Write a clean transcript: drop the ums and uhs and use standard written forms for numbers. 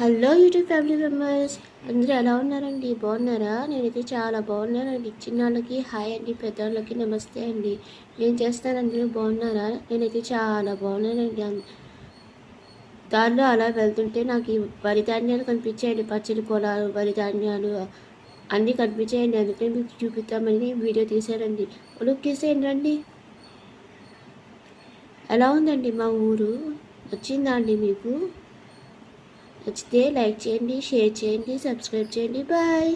Hello YouTube family members, అందరూ ఎలా ఉన్నారండి? బాగున్నారా? నేనైతే చాలా బాగున్నానండి. చిన్నవాళ్ళకి హాయ్ అండి, పెద్దవాళ్ళకి నమస్తే అండి. ఏం చేస్తారండి? బాగున్నారా? నేనైతే చాలా బాగున్నానండి. దారిలో అలా వెళ్తుంటే నాకు ఈ వరి ధాన్యాలు కనిపించాయండి. పచ్చడి పొలాలు, వరి ధాన్యాలు అన్నీ కనిపించాయండి. అందుకని మీకు చూపిద్దామని వీడియో తీశానండి. లుక్ తీసేయండి రండి. ఎలా ఉందండి మా ఊరు? నచ్చిందా అండి మీకు? నచ్చితే లైక్ చేయండి, షేర్ చేయండి, సబ్స్క్రైబ్ చేయండి. బాయ్.